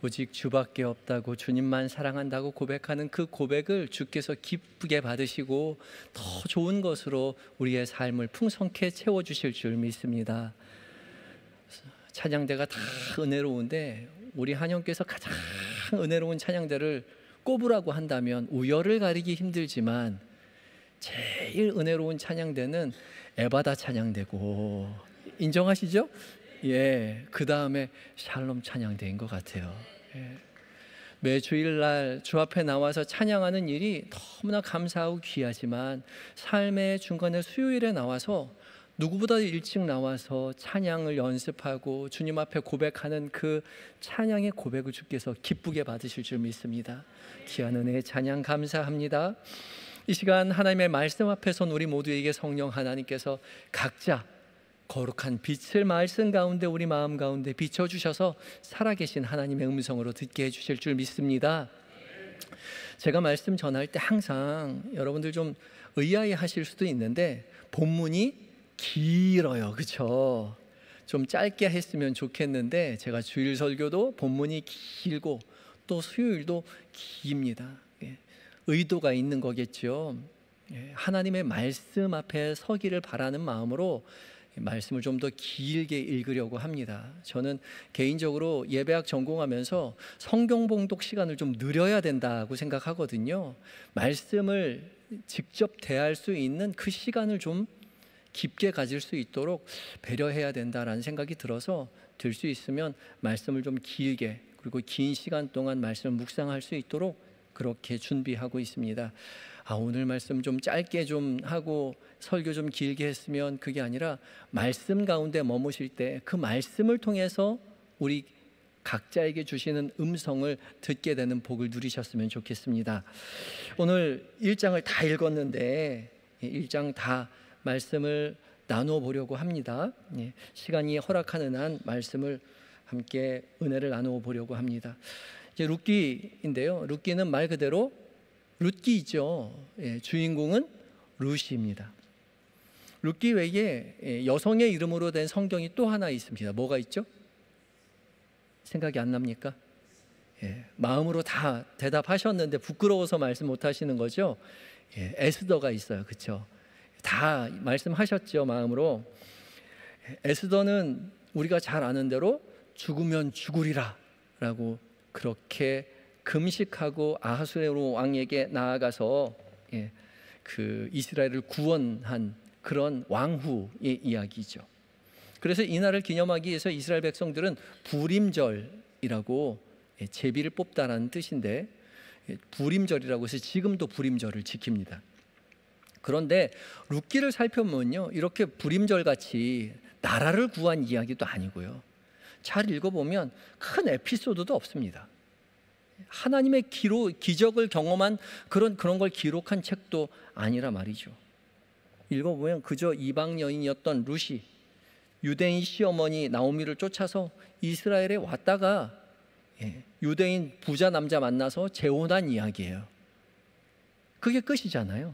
오직 주밖에 없다고 주님만 사랑한다고 고백하는 그 고백을 주께서 기쁘게 받으시고 더 좋은 것으로 우리의 삶을 풍성케 채워주실 줄 믿습니다. 찬양대가 다 은혜로운데 우리 한영께서 가장 은혜로운 찬양대를 꼽으라고 한다면 우열을 가리기 힘들지만 제일 은혜로운 찬양대는 에바다 찬양대고, 인정하시죠? 예, 그 다음에 샬롬 찬양대인 것 같아요. 예. 매 주일날 주 앞에 나와서 찬양하는 일이 너무나 감사하고 귀하지만 삶의 중간에 수요일에 나와서 누구보다 일찍 나와서 찬양을 연습하고 주님 앞에 고백하는 그 찬양의 고백을 주께서 기쁘게 받으실 줄 믿습니다. 귀한 은혜의 찬양 감사합니다. 이 시간 하나님의 말씀 앞에 선 우리 모두에게 성령 하나님께서 각자 거룩한 빛을 말씀 가운데 우리 마음 가운데 비춰주셔서 살아계신 하나님의 음성으로 듣게 해주실 줄 믿습니다. 제가 말씀 전할 때 항상 여러분들 좀 의아해 하실 수도 있는데 본문이 길어요, 그렇죠? 좀 짧게 했으면 좋겠는데 제가 주일 설교도 본문이 길고 또 수요일도 깁니다. 의도가 있는 거겠죠. 하나님의 말씀 앞에 서기를 바라는 마음으로 말씀을 좀 더 길게 읽으려고 합니다. 저는 개인적으로 예배학 전공하면서 성경 봉독 시간을 좀 늘려야 된다고 생각하거든요. 말씀을 직접 대할 수 있는 그 시간을 좀 깊게 가질 수 있도록 배려해야 된다라는 생각이 들어서 될 수 있으면 말씀을 좀 길게, 그리고 긴 시간 동안 말씀을 묵상할 수 있도록 그렇게 준비하고 있습니다. 오늘 말씀 좀 짧게 좀 하고 설교 좀 길게 했으면 그게 아니라 말씀 가운데 머무실 때 그 말씀을 통해서 우리 각자에게 주시는 음성을 듣게 되는 복을 누리셨으면 좋겠습니다. 오늘 1장을 다 읽었는데 1장 다 말씀을 나누어 보려고 합니다. 시간이 허락하는 한 말씀을 함께 은혜를 나누어 보려고 합니다. 이제 룻기인데요. 룻기는 말 그대로 룻기이죠. 주인공은 룻입니다. 룻기 외에 여성의 이름으로 된 성경이 또 하나 있습니다. 뭐가 있죠? 생각이 안 납니까? 마음으로 다 대답하셨는데 부끄러워서 말씀 못 하시는 거죠? 에스더가 있어요. 그렇죠? 다 말씀하셨죠, 마음으로. 에스더는 우리가 잘 아는 대로 죽으면 죽으리라 라고 그렇게 금식하고 아하수에로 왕에게 나아가서 그 이스라엘을 구원한 그런 왕후의 이야기죠. 그래서 이날을 기념하기 위해서 이스라엘 백성들은 부림절이라고 제비를 뽑다라는 뜻인데, 부림절이라고 해서 지금도 부림절을 지킵니다. 그런데 룻기를 살펴보면요, 이렇게 부림절같이 나라를 구한 이야기도 아니고요, 잘 읽어보면 큰 에피소드도 없습니다. 하나님의 기적을 경험한 그런 걸 기록한 책도 아니라 말이죠. 읽어보면 그저 이방 여인이었던 룻이 유대인 시어머니 나오미를 쫓아서 이스라엘에 왔다가 유대인 부자 남자 만나서 재혼한 이야기예요. 그게 끝이잖아요.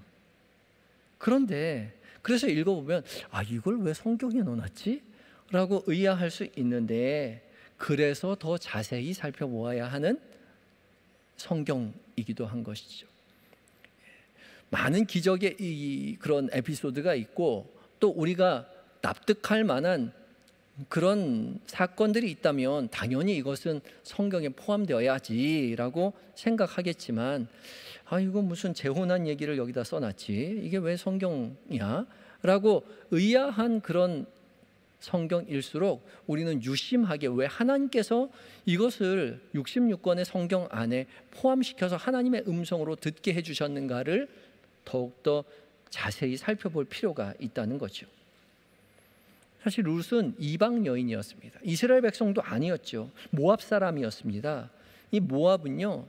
그런데 그래서 읽어보면 이걸 왜 성경에 넣어놨지? 라고 의아할 수 있는데, 그래서 더 자세히 살펴보아야 하는 성경이기도 한 것이죠. 많은 기적의 그런 에피소드가 있고 또 우리가 납득할 만한 그런 사건들이 있다면 당연히 이것은 성경에 포함되어야지라고 생각하겠지만, 이거 무슨 재혼한 얘기를 여기다 써놨지? 이게 왜 성경이야? 라고 의아한 그런 성경일수록 우리는 유심하게 왜 하나님께서 이것을 66권의 성경 안에 포함시켜서 하나님의 음성으로 듣게 해주셨는가를 더욱더 자세히 살펴볼 필요가 있다는 거죠. 사실 룻은 이방 여인이었습니다. 이스라엘 백성도 아니었죠. 모압 사람이었습니다. 이 모압은요,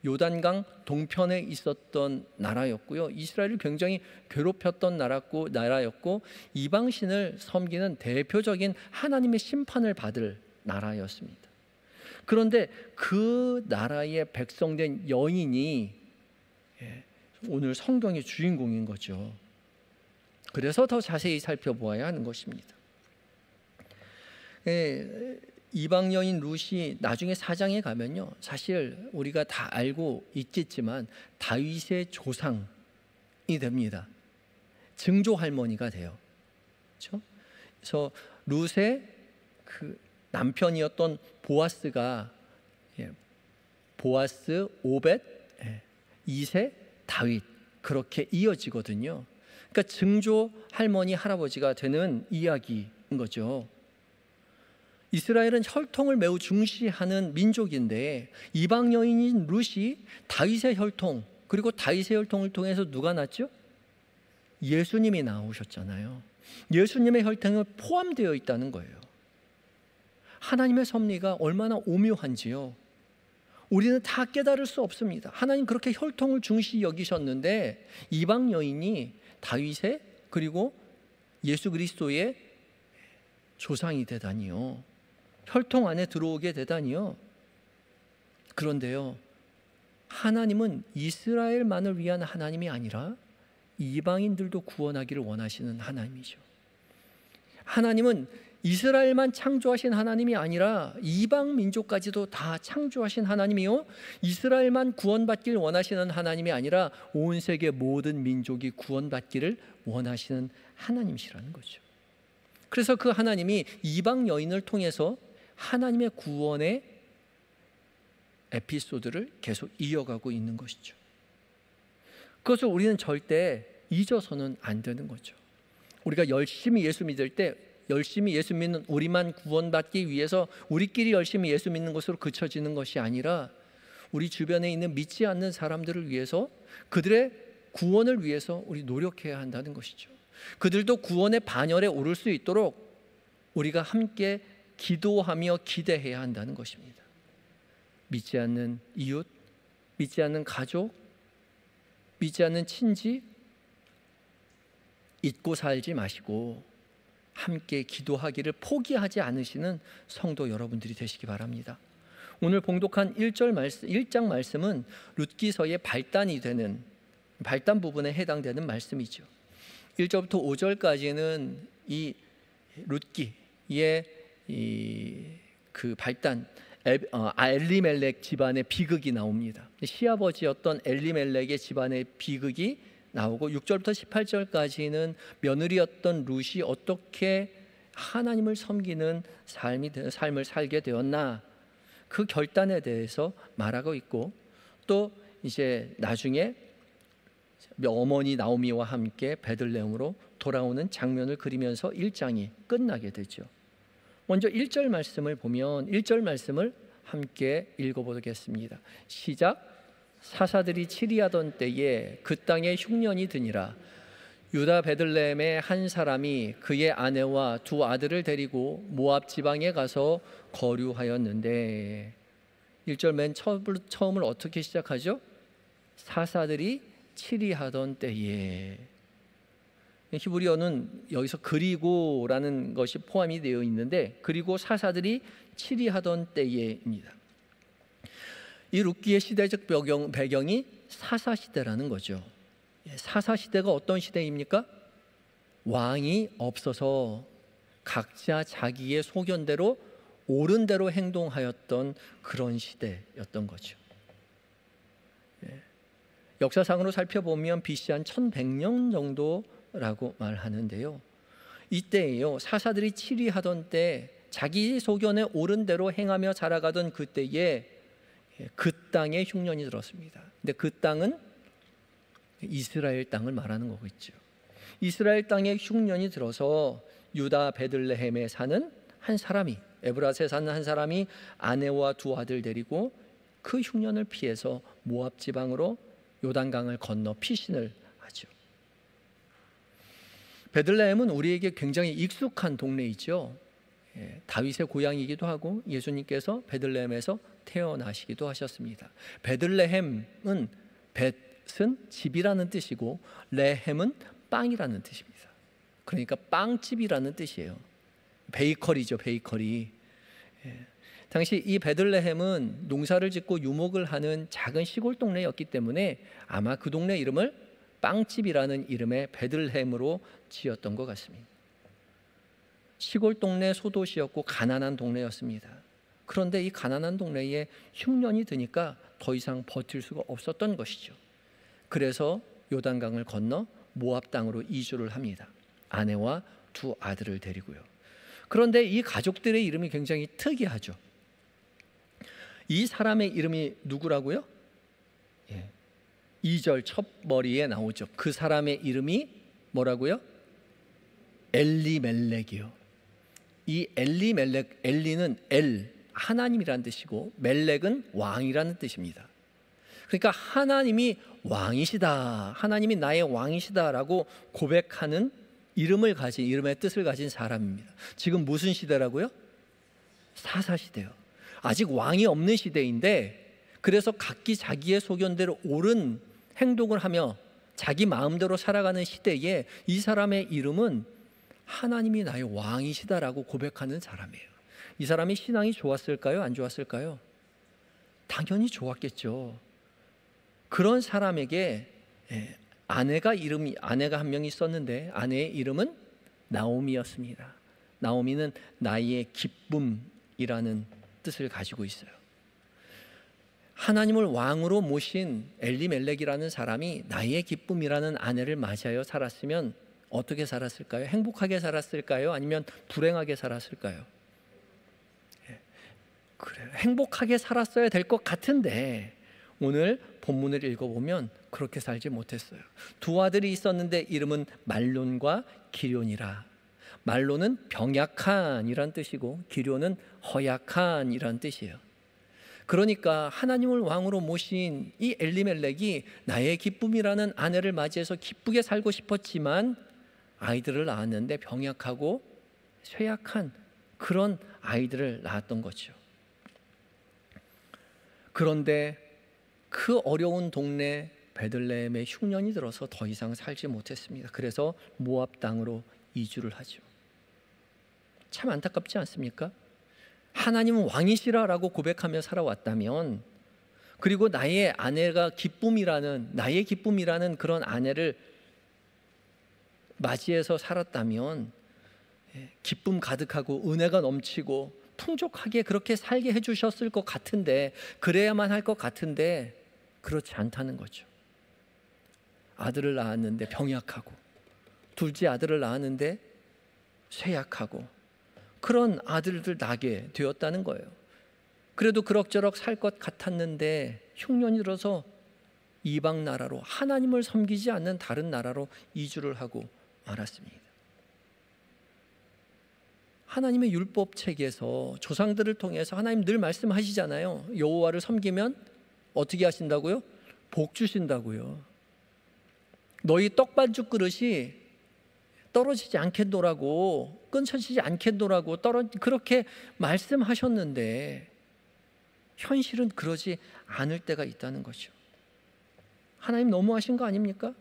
요단강 동편에 있었던 나라였고요, 이스라엘을 굉장히 괴롭혔던 나라였고 이방신을 섬기는 대표적인 하나님의 심판을 받을 나라였습니다. 그런데 그 나라의 백성된 여인이 오늘 성경의 주인공인 거죠. 그래서 더 자세히 살펴보아야 하는 것입니다. 이방 여인 룻이 나중에 4장에 가면요, 사실 우리가 다 알고 있겠지만 다윗의 조상이 됩니다. 증조 할머니가 돼요. 그렇죠? 그래서 룻의 그 남편이었던 보아스가 보아스, 오벳, 이세, 다윗, 그렇게 이어지거든요. 그러니까 증조 할머니, 할아버지가 되는 이야기인 거죠. 이스라엘은 혈통을 매우 중시하는 민족인데 이방 여인인 룻이 다윗의 혈통, 그리고 다윗의 혈통을 통해서 누가 났죠? 예수님이 나오셨잖아요. 예수님의 혈통에 포함되어 있다는 거예요. 하나님의 섭리가 얼마나 오묘한지요, 우리는 다 깨달을 수 없습니다. 하나님 그렇게 혈통을 중시 여기셨는데 이방 여인이 다윗의, 그리고 예수 그리스도의 조상이 되다니요, 혈통 안에 들어오게 되다니요. 그런데요, 하나님은 이스라엘만을 위한 하나님이 아니라 이방인들도 구원하기를 원하시는 하나님이죠. 하나님은 이스라엘만 창조하신 하나님이 아니라 이방 민족까지도 다 창조하신 하나님이요, 이스라엘만 구원받길 원하시는 하나님이 아니라 온 세계 모든 민족이 구원받기를 원하시는 하나님이시라는 거죠. 그래서 그 하나님이 이방 여인을 통해서 하나님의 구원의 에피소드를 계속 이어가고 있는 것이죠. 그것을 우리는 절대 잊어서는 안 되는 거죠. 우리가 열심히 예수 믿을 때 열심히 예수 믿는 우리만 구원받기 위해서 우리끼리 열심히 예수 믿는 것으로 그쳐지는 것이 아니라 우리 주변에 있는 믿지 않는 사람들을 위해서, 그들의 구원을 위해서 우리 노력해야 한다는 것이죠. 그들도 구원의 반열에 오를 수 있도록 우리가 함께 기도하며 기대해야 한다는 것입니다. 믿지 않는 이웃, 믿지 않는 가족, 믿지 않는 친지 잊고 살지 마시고 함께 기도하기를 포기하지 않으시는 성도 여러분들이 되시기 바랍니다. 오늘 봉독한 1장 말씀은 룻기서의 발단이 되는, 발단 부분에 해당되는 말씀이죠. 1절부터 5절까지는 이 룻기의 그 발단, 엘리멜렉 집안의 비극이 나옵니다. 시아버지였던 엘리멜렉의 집안의 비극이 나오고 6절부터 18절까지는 며느리였던 룻이 어떻게 하나님을 섬기는 삶을 살게 되었나, 그 결단에 대해서 말하고 있고, 또 이제 나중에 어머니 나오미와 함께 베들레헴으로 돌아오는 장면을 그리면서 1장이 끝나게 되죠. 먼저 1절 말씀을 보면 1절 말씀을 함께 읽어보겠습니다. 시작. 사사들이 치리하던 때에 그 땅에 흉년이 드니라. 유다 베들레헴의 한 사람이 그의 아내와 두 아들을 데리고 모압 지방에 가서 거류하였는데, 1절 맨 처음을 어떻게 시작하죠? 사사들이 치리하던 때에. 히브리어는 여기서 그리고라는 것이 포함이 되어 있는데, 그리고 사사들이 치리하던 때에입니다. 이 룻기의 시대적 배경이 사사시대라는 거죠. 사사시대가 어떤 시대입니까? 왕이 없어서 각자 자기의 소견대로 옳은 대로 행동하였던 그런 시대였던 거죠. 역사상으로 살펴보면 BC 한 1100년 정도라고 말하는데요, 이때에요, 사사들이 치리하던 때 자기 소견에 옳은 대로 행하며 살아가던 그때에 그 땅에 흉년이 들었습니다. 근데 그 땅은 이스라엘 땅을 말하는 거겠죠. 이스라엘 땅에 흉년이 들어서 유다 베들레헴에 사는 한 사람이, 에브라스에 사는 한 사람이 아내와 두 아들 데리고 그 흉년을 피해서 모압 지방으로 요단강을 건너 피신을 하죠. 베들레헴은 우리에게 굉장히 익숙한 동네이죠. 다윗의 고향이기도 하고 예수님께서 베들레헴에서 태어나시기도 하셨습니다. 베들레헴은 벳은 집이라는 뜻이고 레헴은 빵이라는 뜻입니다. 그러니까 빵집이라는 뜻이에요. 베이커리죠, 베이커리. 당시 이 베들레헴은 농사를 짓고 유목을 하는 작은 시골 동네였기 때문에 아마 그 동네 이름을 빵집이라는 이름의 베들레헴으로 지었던 것 같습니다. 시골 동네 소도시였고 가난한 동네였습니다. 그런데 이 가난한 동네에 흉년이 드니까 더 이상 버틸 수가 없었던 것이죠. 그래서 요단강을 건너 모압 땅으로 이주를 합니다. 아내와 두 아들을 데리고요. 그런데 이 가족들의 이름이 굉장히 특이하죠. 이 사람의 이름이 누구라고요? 2절 첫 머리에 나오죠. 그 사람의 이름이 뭐라고요? 엘리멜렉이요. 이 엘리멜렉, 엘리는 하나님이라는 뜻이고 멜렉은 왕이라는 뜻입니다. 그러니까 하나님이 왕이시다, 하나님이 나의 왕이시다라고 고백하는 이름의 뜻을 가진 사람입니다. 지금 무슨 시대라고요? 사사시대요. 아직 왕이 없는 시대인데, 그래서 각기 자기의 소견대로 옳은 행동을 하며 자기 마음대로 살아가는 시대에 이 사람의 이름은 하나님이 나의 왕이시다라고 고백하는 사람이에요. 이 사람이 신앙이 좋았을까요? 안 좋았을까요? 당연히 좋았겠죠. 그런 사람에게 아내가 한 명 있었는데 아내의 이름은 나오미였습니다. 나오미는 나의 기쁨이라는 뜻을 가지고 있어요. 하나님을 왕으로 모신 엘리멜렉이라는 사람이 나의 기쁨이라는 아내를 맞이하여 살았으면 어떻게 살았을까요? 행복하게 살았을까요? 아니면 불행하게 살았을까요? 그래요. 행복하게 살았어야 될 것 같은데 오늘 본문을 읽어보면 그렇게 살지 못했어요. 두 아들이 있었는데 이름은 말론과 기럯이라. 말론은 병약한이란 뜻이고 기럯은 허약한이란 뜻이에요. 그러니까 하나님을 왕으로 모신 이 엘리멜렉이 나의 기쁨이라는 아내를 맞이해서 기쁘게 살고 싶었지만 아이들을 낳았는데 병약하고 쇠약한 그런 아이들을 낳았던 거죠. 그런데 그 어려운 동네 베들레헴에 흉년이 들어서 더 이상 살지 못했습니다. 그래서 모압 땅으로 이주를 하죠. 참 안타깝지 않습니까? 하나님은 왕이시라라고 고백하며 살아왔다면, 그리고 나의 기쁨이라는 그런 아내를 맞이해서 살았다면 기쁨 가득하고 은혜가 넘치고 풍족하게 그렇게 살게 해주셨을 것 같은데, 그래야만 할 것 같은데 그렇지 않다는 거죠. 아들을 낳았는데 병약하고, 둘째 아들을 낳았는데 쇠약하고, 그런 아들들 낳게 되었다는 거예요. 그래도 그럭저럭 살 것 같았는데 흉년이 들어서 이방 나라로, 하나님을 섬기지 않는 다른 나라로 이주를 하고 말았습니다. 하나님의 율법 책에서 조상들을 통해서 하나님 늘 말씀하시잖아요. 여호와를 섬기면 어떻게 하신다고요? 복 주신다고요. 너희 떡반죽 그릇이 떨어지지 않겠노라고, 끊쳐지지 않겠노라고 그렇게 말씀하셨는데 현실은 그러지 않을 때가 있다는 거죠. 하나님 너무하신 거 아닙니까?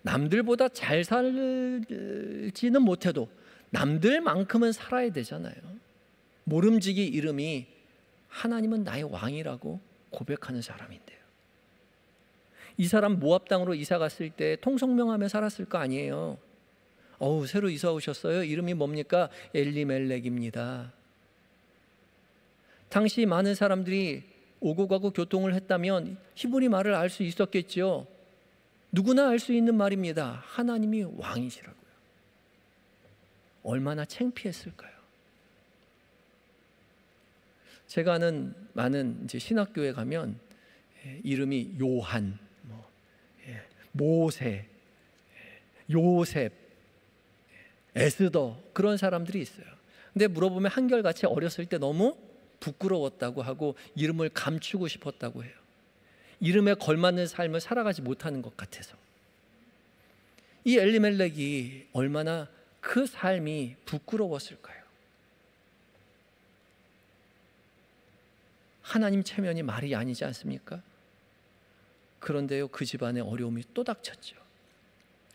남들보다 잘 살지는 못해도 남들만큼은 살아야 되잖아요. 모름지기 이름이 하나님은 나의 왕이라고 고백하는 사람인데요. 이 사람 모압 땅으로 이사 갔을 때 통성명하며 살았을 거 아니에요. 새로 이사 오셨어요? 이름이 뭡니까? 엘리멜렉입니다. 당시 많은 사람들이 오고 가고 교통을 했다면 히브리 말을 알 수 있었겠죠. 누구나 알 수 있는 말입니다. 하나님이 왕이시라고요. 얼마나 창피했을까요? 제가 아는 많은 신학교에 가면 이름이 요한, 모세, 요셉, 에스더, 그런 사람들이 있어요. 근데 물어보면 한결같이 어렸을 때 너무 부끄러웠다고 하고 이름을 감추고 싶었다고 해요. 이름에 걸맞는 삶을 살아가지 못하는 것 같아서. 이 엘리멜렉이 얼마나 그 삶이 부끄러웠을까요? 하나님 체면이 말이 아니지 않습니까? 그런데요, 그 집안에 어려움이 또 닥쳤죠.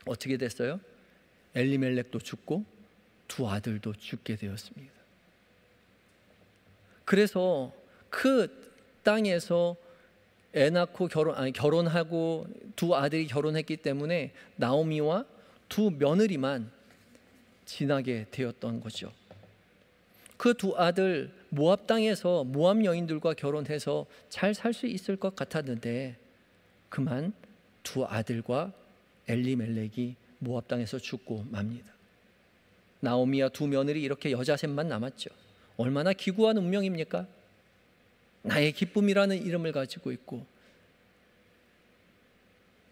어떻게 됐어요? 엘리멜렉도 죽고 두 아들도 죽게 되었습니다. 그래서 그 땅에서 애 낳고 결혼하고 두 아들이 결혼했기 때문에 나오미와 두 며느리만 지나게 되었던 거죠. 그 두 아들 모압 땅에서 모압 여인들과 결혼해서 잘 살 수 있을 것 같았는데 그만 두 아들과 엘리멜렉이 모압 땅에서 죽고 맙니다. 나오미와 두 며느리 이렇게 여자 셋만 남았죠. 얼마나 기구한 운명입니까? 나의 기쁨이라는 이름을 가지고 있고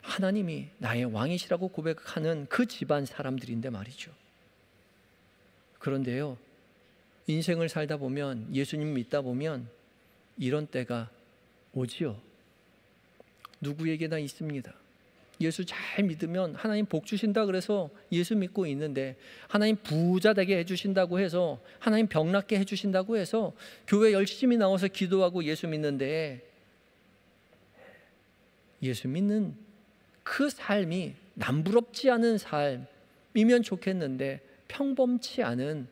하나님이 나의 왕이시라고 고백하는 그 집안 사람들인데 말이죠. 그런데요, 인생을 살다 보면, 예수님 믿다 보면 이런 때가 오지요. 누구에게나 있습니다. 예수 잘 믿으면 하나님 복 주신다 그래서 예수 믿고 있는데, 하나님 부자 되게 해주신다고 해서, 하나님 병 낫게 해주신다고 해서 교회 열심히 나와서 기도하고 예수 믿는데, 예수 믿는 그 삶이 남부럽지 않은 삶이면 좋겠는데 평범치 않은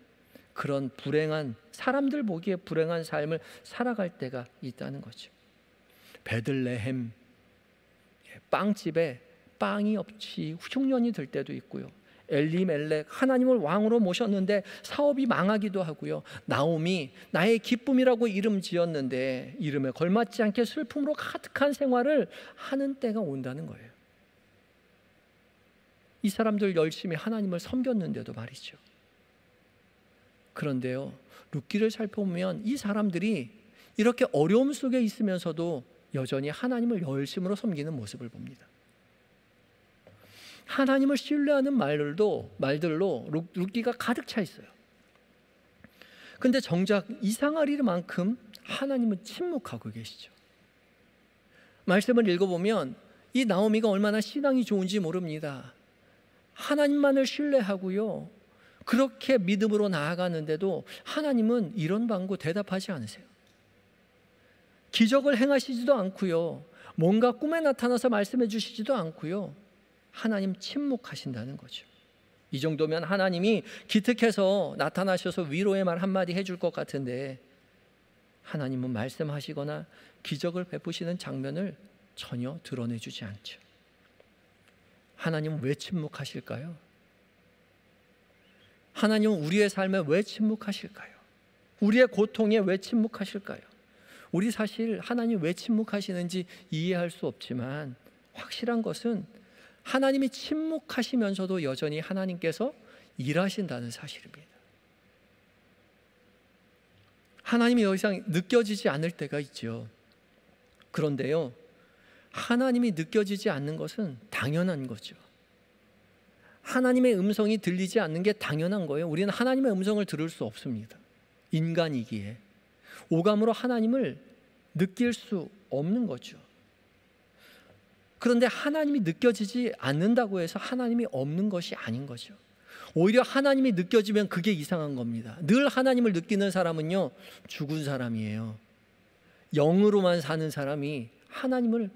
그런 불행한, 사람들 보기에 불행한 삶을 살아갈 때가 있다는 거죠. 베들레헴 빵집에 빵이 없이 흉년이 들 때도 있고요. 엘리멜렉 하나님을 왕으로 모셨는데 사업이 망하기도 하고요. 나오미 나의 기쁨이라고 이름 지었는데 이름에 걸맞지 않게 슬픔으로 가득한 생활을 하는 때가 온다는 거예요. 이 사람들 열심히 하나님을 섬겼는데도 말이죠. 그런데요, 룻기를 살펴보면 이 사람들이 이렇게 어려움 속에 있으면서도 여전히 하나님을 열심으로 섬기는 모습을 봅니다. 하나님을 신뢰하는 말들로 룻기가 가득 차 있어요. 근데 정작 이상하리만큼 하나님은 침묵하고 계시죠. 말씀을 읽어보면 이 나오미가 얼마나 신앙이 좋은지 모릅니다. 하나님만을 신뢰하고요, 그렇게 믿음으로 나아가는데도 하나님은 이런 방구 대답하지 않으세요. 기적을 행하시지도 않고요, 뭔가 꿈에 나타나서 말씀해 주시지도 않고요, 하나님 침묵하신다는 거죠. 이 정도면 하나님이 기특해서 나타나셔서 위로의 말 한마디 해줄 것 같은데 하나님은 말씀하시거나 기적을 베푸시는 장면을 전혀 드러내주지 않죠. 하나님은 왜 침묵하실까요? 하나님은 우리의 삶에 왜 침묵하실까요? 우리의 고통에 왜 침묵하실까요? 우리 사실 하나님 왜 침묵하시는지 이해할 수 없지만 확실한 것은 하나님이 침묵하시면서도 여전히 하나님께서 일하신다는 사실입니다. 하나님이 더 이상 느껴지지 않을 때가 있죠. 그런데요, 하나님이 느껴지지 않는 것은 당연한 거죠. 하나님의 음성이 들리지 않는 게 당연한 거예요. 우리는 하나님의 음성을 들을 수 없습니다. 인간이기에 오감으로 하나님을 느낄 수 없는 거죠. 그런데 하나님이 느껴지지 않는다고 해서 하나님이 없는 것이 아닌 거죠. 오히려 하나님이 느껴지면 그게 이상한 겁니다. 늘 하나님을 느끼는 사람은요, 죽은 사람이에요. 영으로만 사는 사람이 하나님을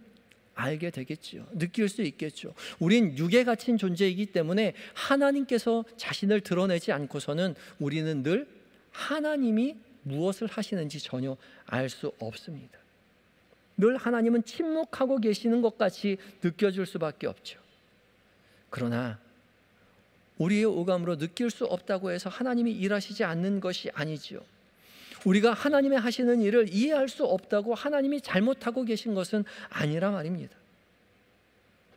알게 되겠죠. 느낄 수 있겠죠. 우린 육에 갇힌 존재이기 때문에 하나님께서 자신을 드러내지 않고서는 우리는 늘 하나님이 무엇을 하시는지 전혀 알 수 없습니다. 늘 하나님은 침묵하고 계시는 것 같이 느껴질 수밖에 없죠. 그러나 우리의 오감으로 느낄 수 없다고 해서 하나님이 일하시지 않는 것이 아니지요. 우리가 하나님의 하시는 일을 이해할 수 없다고 하나님이 잘못하고 계신 것은 아니라 말입니다.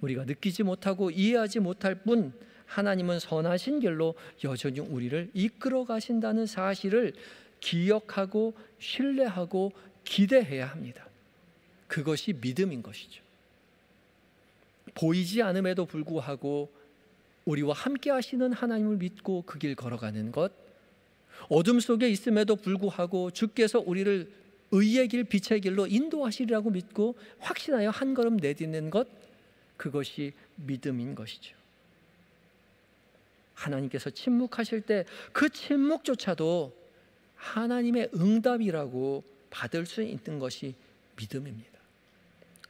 우리가 느끼지 못하고 이해하지 못할 뿐 하나님은 선하신 길로 여전히 우리를 이끌어 가신다는 사실을 기억하고 신뢰하고 기대해야 합니다. 그것이 믿음인 것이죠. 보이지 않음에도 불구하고 우리와 함께 하시는 하나님을 믿고 그 길 걸어가는 것, 어둠 속에 있음에도 불구하고 주께서 우리를 의의 길, 빛의 길로 인도하시리라고 믿고 확신하여 한 걸음 내딛는 것, 그것이 믿음인 것이죠. 하나님께서 침묵하실 때 그 침묵조차도 하나님의 응답이라고 받을 수 있는 것이 믿음입니다.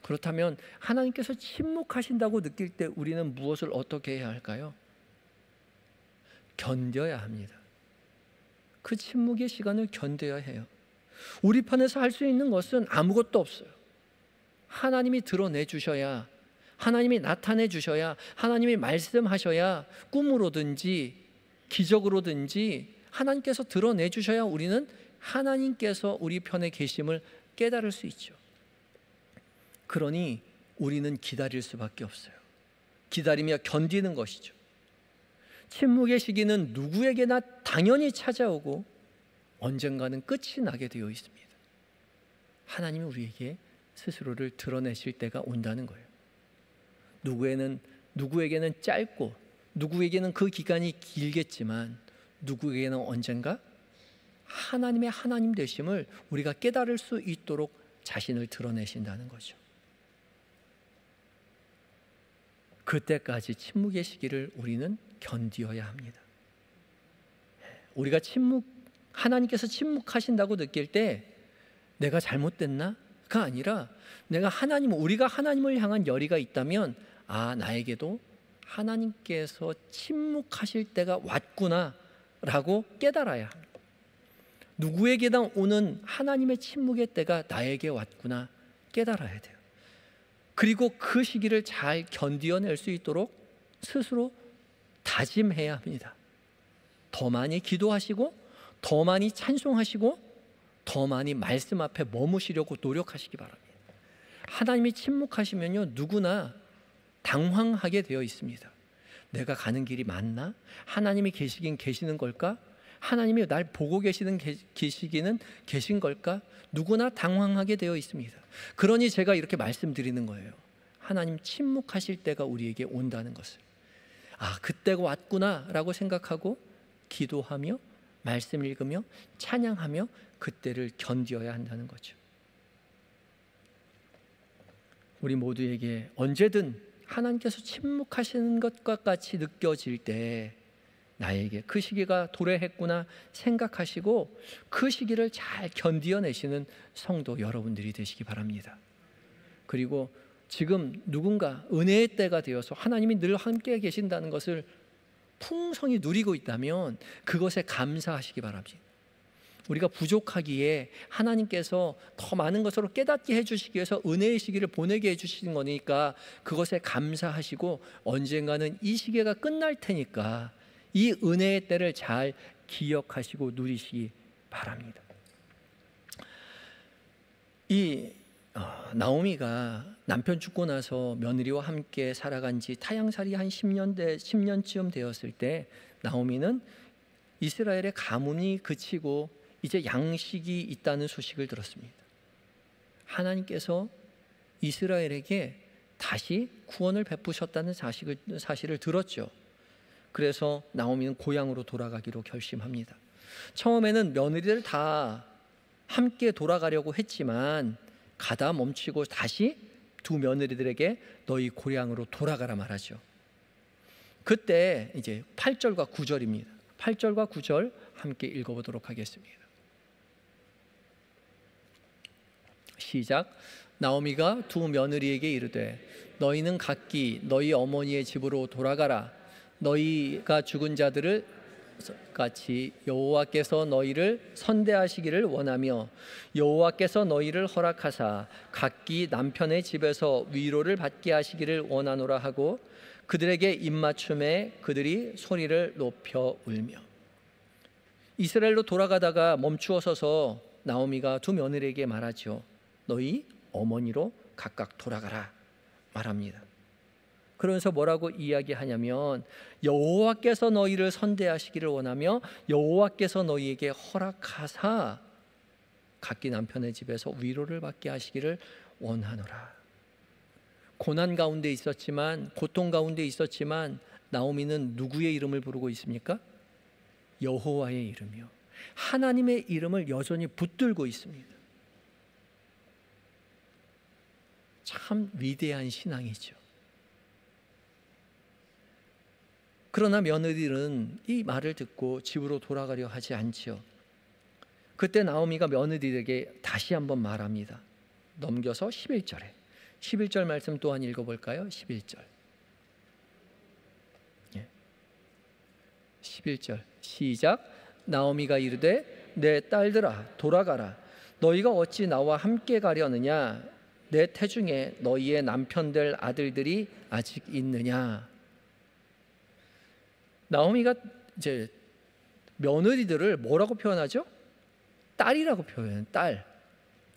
그렇다면 하나님께서 침묵하신다고 느낄 때 우리는 무엇을 어떻게 해야 할까요? 견뎌야 합니다. 그 침묵의 시간을 견뎌야 해요. 우리 편에서 할 수 있는 것은 아무것도 없어요. 하나님이 드러내 주셔야, 하나님이 나타내 주셔야, 하나님이 말씀하셔야, 꿈으로든지 기적으로든지 하나님께서 드러내 주셔야 우리는 하나님께서 우리 편에 계심을 깨달을 수 있죠. 그러니 우리는 기다릴 수밖에 없어요. 기다리며 견디는 것이죠. 침묵의 시기는 누구에게나 당연히 찾아오고 언젠가는 끝이 나게 되어 있습니다. 하나님이 우리에게 스스로를 드러내실 때가 온다는 거예요. 누구에게는 짧고 누구에게는 그 기간이 길겠지만 누구에게는 언젠가 하나님의 하나님 되심을 우리가 깨달을 수 있도록 자신을 드러내신다는 거죠. 그때까지 침묵의 시기를 우리는 견디어야 합니다. 우리가 하나님께서 침묵하신다고 느낄 때 내가 잘못됐나가 아니라 우리가 하나님을 향한 열의가 있다면 나에게도 하나님께서 침묵하실 때가 왔구나라고 깨달아야 합니다. 누구에게나 오는 하나님의 침묵의 때가 나에게 왔구나 깨달아야 돼요. 그리고 그 시기를 잘 견디어낼 수 있도록 스스로 다짐해야 합니다. 더 많이 기도하시고 더 많이 찬송하시고 더 많이 말씀 앞에 머무시려고 노력하시기 바랍니다. 하나님이 침묵하시면요, 누구나 당황하게 되어 있습니다. 내가 가는 길이 맞나? 하나님이 계시는 걸까? 하나님이 날 보고 계시기는 계신 걸까? 누구나 당황하게 되어 있습니다. 그러니 제가 이렇게 말씀드리는 거예요. 하나님 침묵하실 때가 우리에게 온다는 것을. 그때가 왔구나라고 생각하고 기도하며 말씀 읽으며 찬양하며 그때를 견디어야 한다는 거죠. 우리 모두에게 언제든 하나님께서 침묵하시는 것과 같이 느껴질 때 나에게 그 시기가 도래했구나 생각하시고 그 시기를 잘 견디어내시는 성도 여러분들이 되시기 바랍니다. 그리고 지금 누군가 은혜의 때가 되어서 하나님이 늘 함께 계신다는 것을 풍성히 누리고 있다면 그것에 감사하시기 바랍니다. 우리가 부족하기에 하나님께서 더 많은 것으로 깨닫게 해주시기 위해서 은혜의 시기를 보내게 해주시는 거니까 그것에 감사하시고 언젠가는 이 시기가 끝날 테니까 이 은혜의 때를 잘 기억하시고 누리시기 바랍니다. 나오미가 남편 죽고 나서 며느리와 함께 살아간 지 타향살이 한 10년쯤 되었을 때 나오미는 이스라엘의 가뭄이 그치고 이제 양식이 있다는 소식을 들었습니다. 하나님께서 이스라엘에게 다시 구원을 베푸셨다는 사실을 들었죠. 그래서 나오미는 고향으로 돌아가기로 결심합니다. 처음에는 며느리들 다 함께 돌아가려고 했지만 가다 멈추고 다시 두 며느리들에게 너희 고향으로 돌아가라 말하죠. 그때 이제 8절과 9절입니다. 8절과 9절 함께 읽어보도록 하겠습니다. 시작. 나오미가 두 며느리에게 이르되 너희는 각기 너희 어머니의 집으로 돌아가라. 너희가 죽은 자들을 같이 여호와께서 너희를 선대하시기를 원하며 여호와께서 너희를 허락하사 각기 남편의 집에서 위로를 받게 하시기를 원하노라 하고 그들에게 입맞춤에 그들이 소리를 높여 울며. 이스라엘로 돌아가다가 멈추어 서서 나오미가 두 며느리에게 말하죠. 너희 어머니로 각각 돌아가라 말합니다. 그러면서 뭐라고 이야기하냐면 여호와께서 너희를 선대하시기를 원하며 여호와께서 너희에게 허락하사 각기 남편의 집에서 위로를 받게 하시기를 원하노라. 고난 가운데 있었지만 고통 가운데 있었지만 나오미는 누구의 이름을 부르고 있습니까? 여호와의 이름이요. 하나님의 이름을 여전히 붙들고 있습니다. 참 위대한 신앙이죠. 그러나 며느리들은 이 말을 듣고 집으로 돌아가려 하지 않지요. 그때 나오미가 며느리들에게 다시 한번 말합니다. 넘겨서 11절 말씀 또한 읽어볼까요? 11절 11절 시작. 나오미가 이르되 내 딸들아 돌아가라. 너희가 어찌 나와 함께 가려느냐? 내 태중에 너희의 남편 될 아들들이 아직 있느냐? 나오미가 이제 며느리들을 뭐라고 표현하죠? 딸이라고 표현해요. 딸.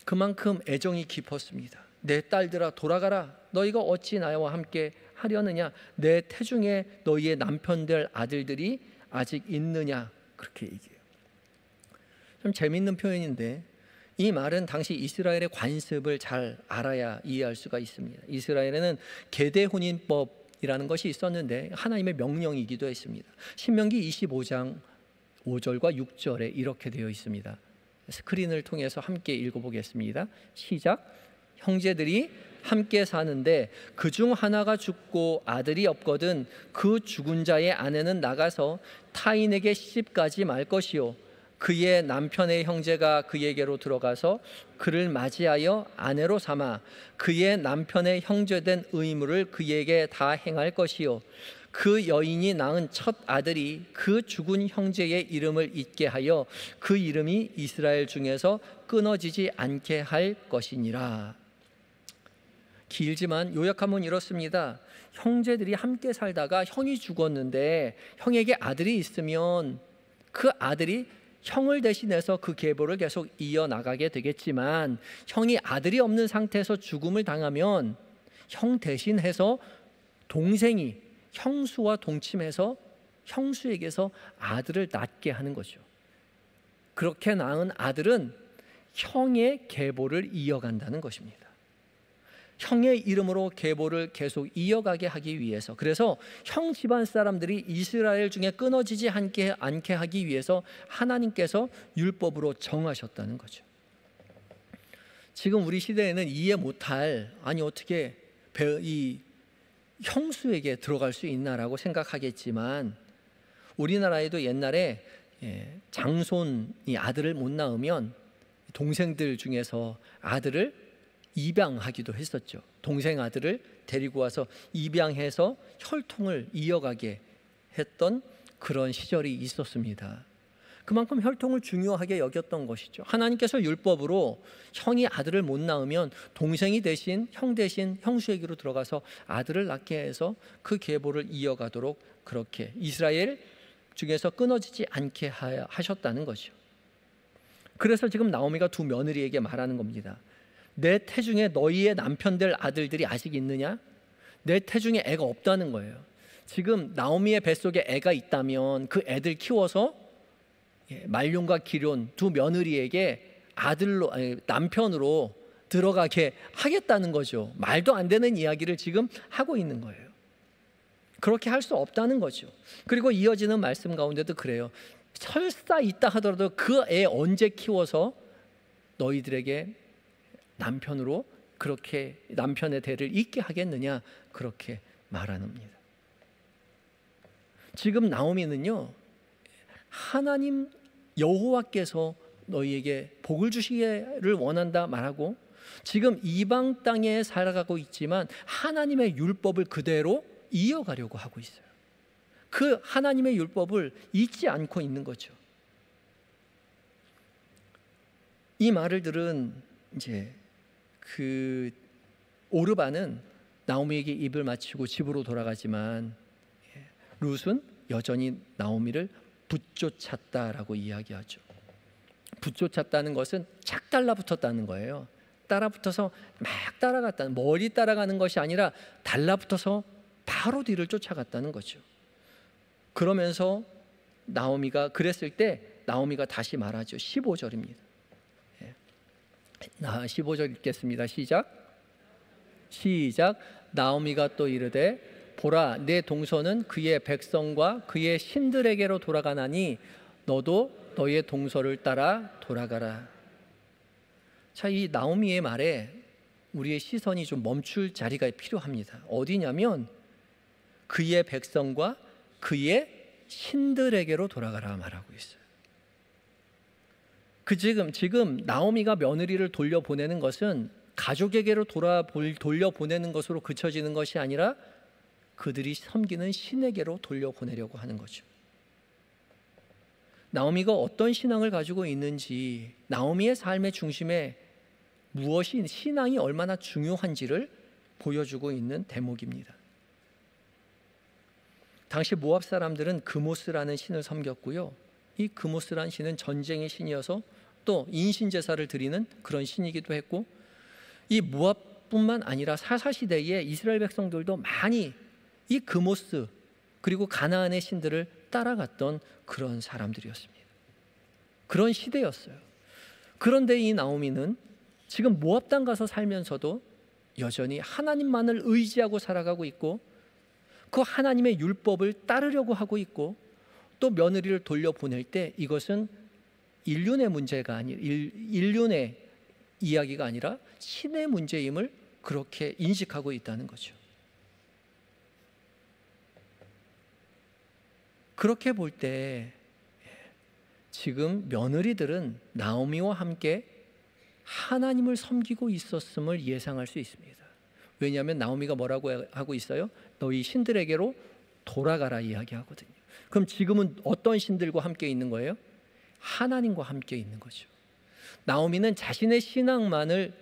그만큼 애정이 깊었습니다. 내 딸들아 돌아가라. 너희가 어찌 나와 함께 하려느냐. 내 태중에 너희의 남편 될 아들들이 아직 있느냐. 그렇게 얘기해요. 좀 재미있는 표현인데 이 말은 당시 이스라엘의 관습을 잘 알아야 이해할 수가 있습니다. 이스라엘에는 계대 혼인법이라는 것이 있었는데 하나님의 명령이기도 했습니다. 신명기 25장 5절과 6절에 이렇게 되어 있습니다. 스크린을 통해서 함께 읽어보겠습니다. 시작. 형제들이 함께 사는데 그중 하나가 죽고 아들이 없거든 그 죽은 자의 아내는 나가서 타인에게 시집가지 말 것이요 그의 남편의 형제가 그에게로 들어가서 그를 맞이하여 아내로 삼아 그의 남편의 형제된 의무를 그에게 다 행할 것이요 그 여인이 낳은 첫 아들이 그 죽은 형제의 이름을 잊게 하여 그 이름이 이스라엘 중에서 끊어지지 않게 할 것이니라. 길지만 요약하면 이렇습니다. 형제들이 함께 살다가 형이 죽었는데 형에게 아들이 있으면 그 아들이 형을 대신해서 그 계보를 계속 이어나가게 되겠지만 형이 아들이 없는 상태에서 죽음을 당하면 형 대신해서 동생이 형수와 동침해서 형수에게서 아들을 낳게 하는 거죠. 그렇게 낳은 아들은 형의 계보를 이어간다는 것입니다. 형의 이름으로 계보를 계속 이어가게 하기 위해서, 그래서 형 집안 사람들이 이스라엘 중에 끊어지지 않게 하기 위해서 하나님께서 율법으로 정하셨다는 거죠. 지금 우리 시대에는 이해 못할, 아니 어떻게 이 형수에게 들어갈 수 있나라고 생각하겠지만 우리나라에도 옛날에 장손이 아들을 못 낳으면 동생들 중에서 아들을 입양하기도 했었죠. 동생 아들을 데리고 와서 입양해서 혈통을 이어가게 했던 그런 시절이 있었습니다. 그만큼 혈통을 중요하게 여겼던 것이죠. 하나님께서 율법으로 형이 아들을 못 낳으면 동생이 대신 형 대신 형수에게로 들어가서 아들을 낳게 해서 그 계보를 이어가도록 그렇게 이스라엘 중에서 끊어지지 않게 하셨다는 거죠. 그래서 지금 나오미가 두 며느리에게 말하는 겁니다. 내 태중에 너희의 남편 될 아들들이 아직 있느냐? 내 태중에 애가 없다는 거예요. 지금 나오미의 뱃속에 애가 있다면 그 애들 키워서 말론과 기럨 두 며느리에게 남편으로 들어가게 하겠다는 거죠. 말도 안 되는 이야기를 지금 하고 있는 거예요. 그렇게 할 수 없다는 거죠. 그리고 이어지는 말씀 가운데도 그래요. 설사 있다 하더라도 그 애 언제 키워서 너희들에게 남편으로 그렇게 남편의 대를 잇게 하겠느냐, 그렇게 말합니다. 지금 나오미는요, 하나님 여호와께서 너희에게 복을 주시기를 원한다 말하고 지금 이방 땅에 살아가고 있지만 하나님의 율법을 그대로 이어가려고 하고 있어요. 그 하나님의 율법을 잊지 않고 있는 거죠. 이 말을 들은 이제 그 오르바는 나오미에게 입을 맞추고 집으로 돌아가지만 룻은 여전히 나오미를 붙쫓았다라고 이야기하죠. 붙쫓았다는 것은 착 달라붙었다는 거예요. 따라붙어서 막 따라갔다는, 멀리 따라가는 것이 아니라 달라붙어서 바로 뒤를 쫓아갔다는 거죠. 그러면서 나오미가 그랬을 때 나오미가 다시 말하죠. 15절입니다. 15절 읽겠습니다. 시작. 나오미가 또 이르되 보라, 내 동서는 그의 백성과 그의 신들에게로 돌아가나니 너도 너의 동서를 따라 돌아가라. 자, 이 나오미의 말에 우리의 시선이 좀 멈출 자리가 필요합니다. 어디냐면 그의 백성과 그의 신들에게로 돌아가라 말하고 있어요. 지금 나오미가 며느리를 돌려보내는 것은 가족에게로 돌려보내는 것으로 그쳐지는 것이 아니라 그들이 섬기는 신에게로 돌려보내려고 하는 거죠. 나오미가 어떤 신앙을 가지고 있는지, 나오미의 삶의 중심에 무엇이, 신앙이 얼마나 중요한지를 보여주고 있는 대목입니다. 당시 모압 사람들은 그모스라는 신을 섬겼고요. 이 그모스라는 신은 전쟁의 신이어서 또 인신 제사를 드리는 그런 신이기도 했고, 이 모압뿐만 아니라 사사시대에 이스라엘 백성들도 많이 이 그모스 그리고 가나안의 신들을 따라갔던 그런 사람들이었습니다. 그런 시대였어요. 그런데 이 나오미는 지금 모압 땅 가서 살면서도 여전히 하나님만을 의지하고 살아가고 있고, 그 하나님의 율법을 따르려고 하고 있고, 또 며느리를 돌려보낼 때 이것은 인륜의 문제가 아니, 인륜의 이야기가 아니라 신의 문제임을 그렇게 인식하고 있다는 거죠. 그렇게 볼 때 지금 며느리들은 나오미와 함께 하나님을 섬기고 있었음을 예상할 수 있습니다. 왜냐하면 나오미가 뭐라고 하고 있어요? 너희 신들에게로 돌아가라 이야기하거든요. 그럼 지금은 어떤 신들과 함께 있는 거예요? 하나님과 함께 있는 거죠. 나오미는 자신의 신앙만을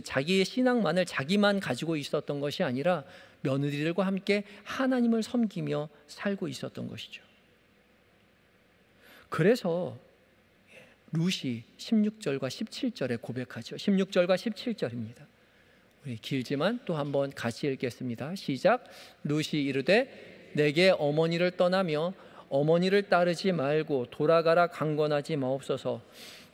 자기의 신앙만을 자기만 가지고 있었던 것이 아니라 며느리들과 함께 하나님을 섬기며 살고 있었던 것이죠. 그래서 룻이 16절과 17절에 고백하죠. 16절과 17절입니다. 우리 길지만 또 한번 같이 읽겠습니다. 시작. 룻이 이르되 내게 어머니를 떠나며 어머니를 따르지 말고 돌아가라 강권하지 마옵소서.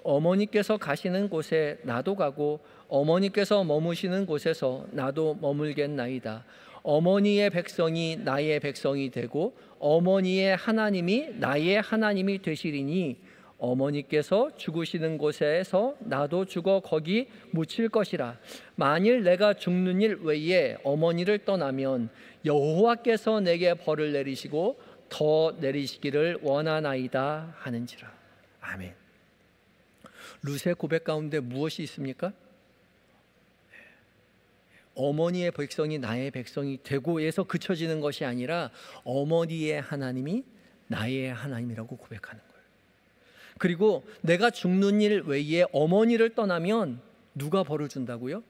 어머니께서 가시는 곳에 나도 가고 어머니께서 머무시는 곳에서 나도 머물겠나이다. 어머니의 백성이 나의 백성이 되고 어머니의 하나님이 나의 하나님이 되시리니 어머니께서 죽으시는 곳에서 나도 죽어 거기 묻힐 것이라. 만일 내가 죽는 일 외에 어머니를 떠나면 여호와께서 내게 벌을 내리시고 더 내리시기를 원하나이다 하는지라. 아멘. 룻의 고백 가운데 무엇이 있습니까? 어머니의 백성이 나의 백성이 되고에서 그쳐지는 것이 아니라 어머니의 하나님이 나의 하나님이라고 고백하는 거예요. 그리고 내가 죽는 일 외에 어머니를 떠나면 누가 벌을 준다고요?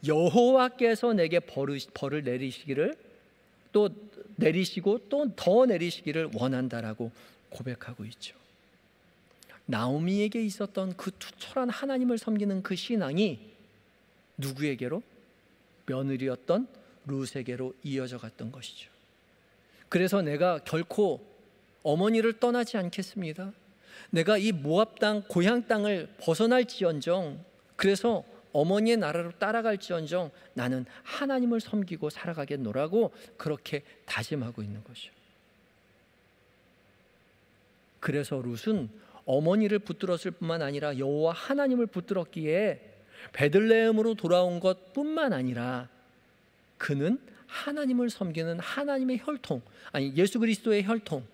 여호와께서 내게 벌을 내리시기를 또 내리시고 또 더 내리시기를 원한다라고 고백하고 있죠. 나오미에게 있었던 그 투철한 하나님을 섬기는 그 신앙이 누구에게로? 며느리였던 룻에게로 이어져 갔던 것이죠. 그래서 내가 결코 어머니를 떠나지 않겠습니다. 내가 이 모압 땅 고향 땅을 벗어날지언정, 그래서 어머니의 나라로 따라갈지언정 나는 하나님을 섬기고 살아가겠노라고 그렇게 다짐하고 있는 것이죠. 그래서 룻은 어머니를 붙들었을 뿐만 아니라 여호와 하나님을 붙들었기에 베들레헴으로 돌아온 것뿐만 아니라 그는 하나님을 섬기는 하나님의 혈통, 아니 예수 그리스도의 혈통,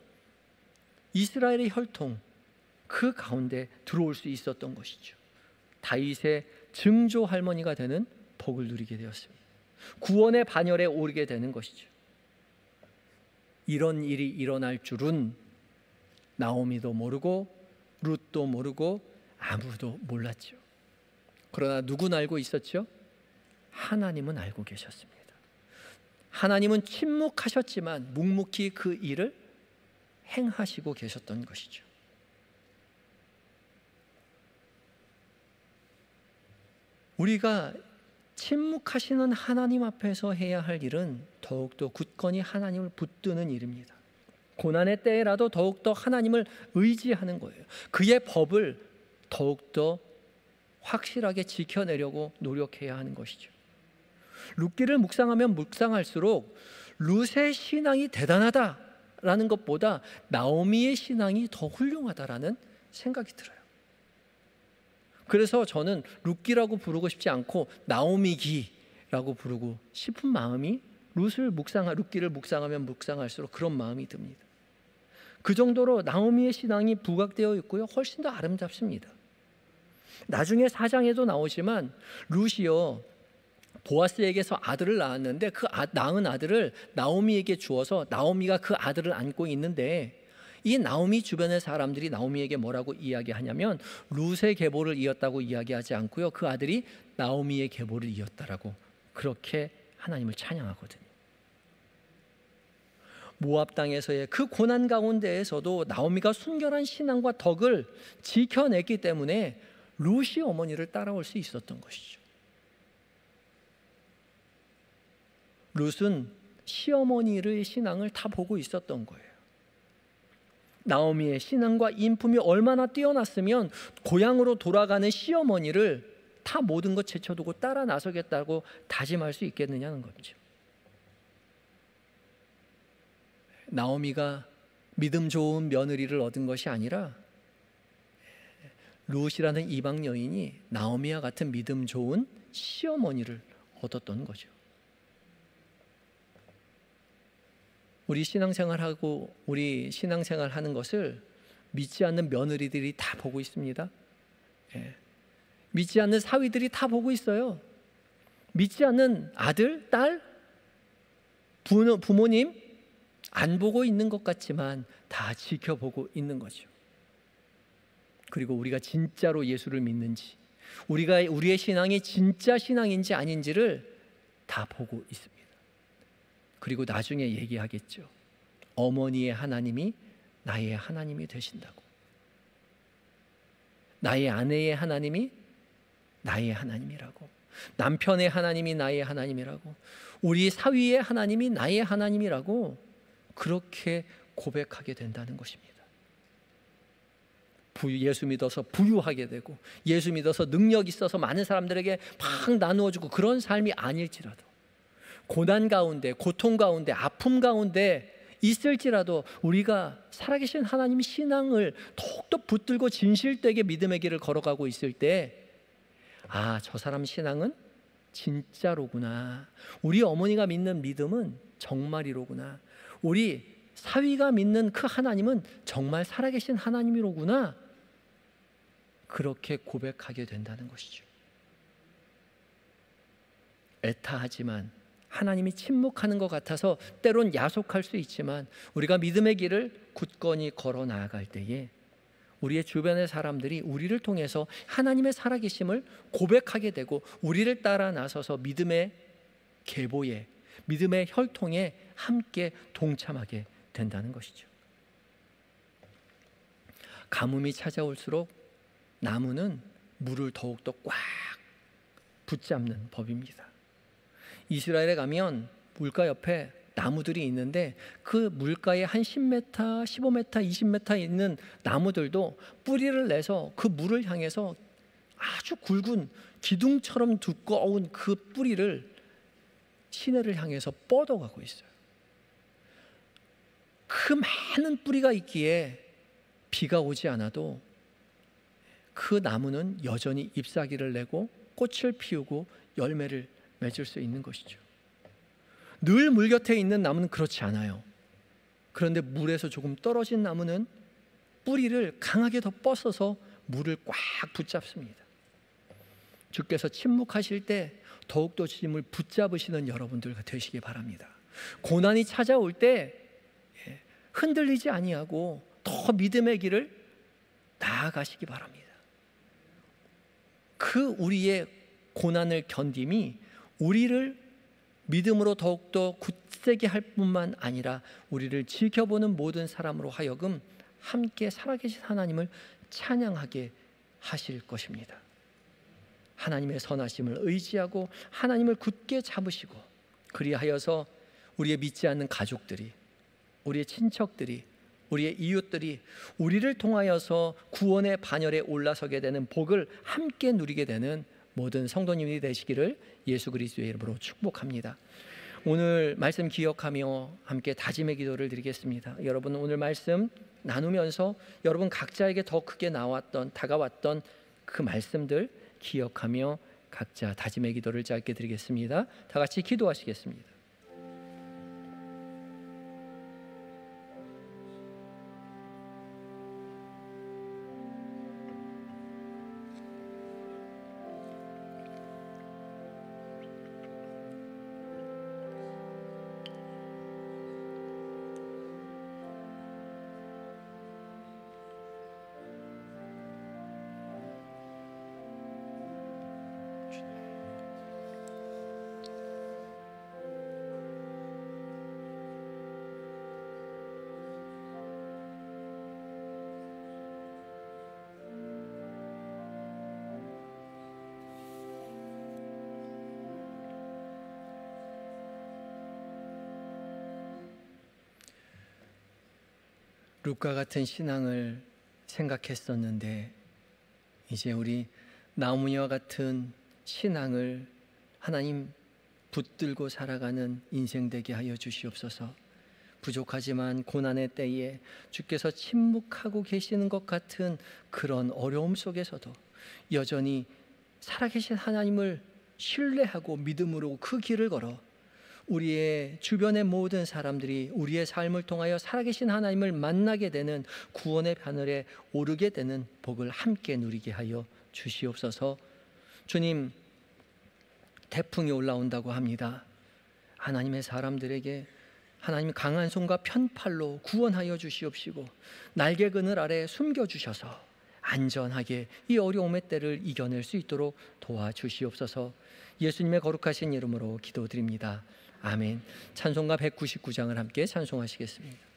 이스라엘의 혈통, 그 가운데 들어올 수 있었던 것이죠. 다윗의 증조 할머니가 되는 복을 누리게 되었습니다. 구원의 반열에 오르게 되는 것이죠. 이런 일이 일어날 줄은 나오미도 모르고 룻도 모르고 아무도 몰랐죠. 그러나 누구는 알고 있었죠? 하나님은 알고 계셨습니다. 하나님은 침묵하셨지만 묵묵히 그 일을 행하시고 계셨던 것이죠. 우리가 침묵하시는 하나님 앞에서 해야 할 일은 더욱더 굳건히 하나님을 붙드는 일입니다. 고난의 때라도 더욱더 하나님을 의지하는 거예요. 그의 법을 더욱더 확실하게 지켜내려고 노력해야 하는 것이죠. 룻기를 묵상하면 묵상할수록 룻의 신앙이 대단하다라는 것보다 나오미의 신앙이 더 훌륭하다라는 생각이 들어요. 그래서 저는 룻기라고 부르고 싶지 않고 나오미기라고 부르고 싶은 마음이 룻기를 묵상하면 묵상할수록 그런 마음이 듭니다. 그 정도로 나오미의 신앙이 부각되어 있고요. 훨씬 더 아름답습니다. 나중에 4장에도 나오지만 룻이요 보아스에게서 아들을 낳았는데 그 낳은 아들을 나오미에게 주어서 나오미가 그 아들을 안고 있는데 이 나오미 주변의 사람들이 나오미에게 뭐라고 이야기하냐면 룻의 계보를 이었다고 이야기하지 않고요. 그 아들이 나오미의 계보를 이었다라고 그렇게 하나님을 찬양하거든요. 모압 땅에서의 그 고난 가운데에서도 나오미가 순결한 신앙과 덕을 지켜냈기 때문에 룻이 어머니를 따라올 수 있었던 것이죠. 룻은 시어머니의 신앙을 다 보고 있었던 거예요. 나오미의 신앙과 인품이 얼마나 뛰어났으면 고향으로 돌아가는 시어머니를 다 모든 것 제쳐두고 따라 나서겠다고 다짐할 수 있겠느냐는 거죠. 나오미가 믿음 좋은 며느리를 얻은 것이 아니라 룻이라는 이방 여인이 나오미와 같은 믿음 좋은 시어머니를 얻었던 거죠. 우리 신앙생활 하는 것을 믿지 않는 며느리들이 다 보고 있습니다. 믿지 않는 사위들이 다 보고 있어요. 믿지 않는 아들, 딸, 부모님 안 보고 있는 것 같지만 다 지켜보고 있는 거죠. 그리고 우리가 진짜로 예수를 믿는지, 우리의 신앙이 진짜 신앙인지 아닌지를 다 보고 있습니다. 그리고 나중에 얘기하겠죠. 어머니의 하나님이 나의 하나님이 되신다고. 나의 아내의 하나님이 나의 하나님이라고. 남편의 하나님이 나의 하나님이라고. 우리 사위의 하나님이 나의 하나님이라고 그렇게 고백하게 된다는 것입니다. 예수 믿어서 부유하게 되고 예수 믿어서 능력 있어서 많은 사람들에게 막 나누어주고 그런 삶이 아닐지라도 고난 가운데, 고통 가운데, 아픔 가운데 있을지라도 우리가 살아계신 하나님 신앙을 더욱더 붙들고 진실되게 믿음의 길을 걸어가고 있을 때, 아, 저 사람 신앙은 진짜로구나. 우리 어머니가 믿는 믿음은 정말이로구나. 우리 사위가 믿는 그 하나님은 정말 살아계신 하나님이로구나. 그렇게 고백하게 된다는 것이죠. 애타하지만 하나님이 침묵하는 것 같아서 때론 야속할 수 있지만 우리가 믿음의 길을 굳건히 걸어 나아갈 때에 우리의 주변의 사람들이 우리를 통해서 하나님의 살아계심을 고백하게 되고 우리를 따라 나서서 믿음의 계보에, 믿음의 혈통에 함께 동참하게 된다는 것이죠. 가뭄이 찾아올수록 나무는 물을 더욱더 꽉 붙잡는 법입니다. 이스라엘에 가면 물가 옆에 나무들이 있는데 그 물가에 한 10m, 15m, 20m 있는 나무들도 뿌리를 내서 그 물을 향해서 아주 굵은 기둥처럼 두꺼운 그 뿌리를 시내를 향해서 뻗어가고 있어요. 그 많은 뿌리가 있기에 비가 오지 않아도 그 나무는 여전히 잎사귀를 내고 꽃을 피우고 열매를 맺을 수 있는 것이죠. 늘 물 곁에 있는 나무는 그렇지 않아요. 그런데 물에서 조금 떨어진 나무는 뿌리를 강하게 더 뻗어서 물을 꽉 붙잡습니다. 주께서 침묵하실 때 더욱더 주님을 붙잡으시는 여러분들 되시기 바랍니다. 고난이 찾아올 때 흔들리지 아니하고 더 믿음의 길을 나아가시기 바랍니다. 그 우리의 고난을 견딤이 우리를 믿음으로 더욱더 굳세게 할 뿐만 아니라 우리를 지켜보는 모든 사람으로 하여금 함께 살아계신 하나님을 찬양하게 하실 것입니다. 하나님의 선하심을 의지하고 하나님을 굳게 잡으시고, 그리하여서 우리의 믿지 않는 가족들이, 우리의 친척들이, 우리의 이웃들이 우리를 통하여서 구원의 반열에 올라서게 되는 복을 함께 누리게 되는 모든 성도님이 되시기를 예수 그리스도의 이름으로 축복합니다. 오늘 말씀 기억하며 함께 다짐의 기도를 드리겠습니다. 여러분, 오늘 말씀 나누면서 여러분 각자에게 더 크게 다가왔던 그 말씀들 기억하며 각자 다짐의 기도를 짧게 드리겠습니다. 다 같이 기도하시겠습니다. 룻과 같은 신앙을 생각했었는데 이제 우리 나오미와 같은 신앙을 하나님 붙들고 살아가는 인생 되게 하여 주시옵소서. 부족하지만 고난의 때에 주께서 침묵하고 계시는 것 같은 그런 어려움 속에서도 여전히 살아계신 하나님을 신뢰하고 믿음으로 그 길을 걸어 우리의 주변의 모든 사람들이 우리의 삶을 통하여 살아계신 하나님을 만나게 되는 구원의 하늘에 오르게 되는 복을 함께 누리게 하여 주시옵소서. 주님, 태풍이 올라온다고 합니다. 하나님의 사람들에게 하나님 강한 손과 편팔로 구원하여 주시옵시고 날개 그늘 아래 숨겨주셔서 안전하게 이 어려움의 때를 이겨낼 수 있도록 도와주시옵소서. 예수님의 거룩하신 이름으로 기도드립니다. 아멘. 찬송가 199장을 함께 찬송하시겠습니다.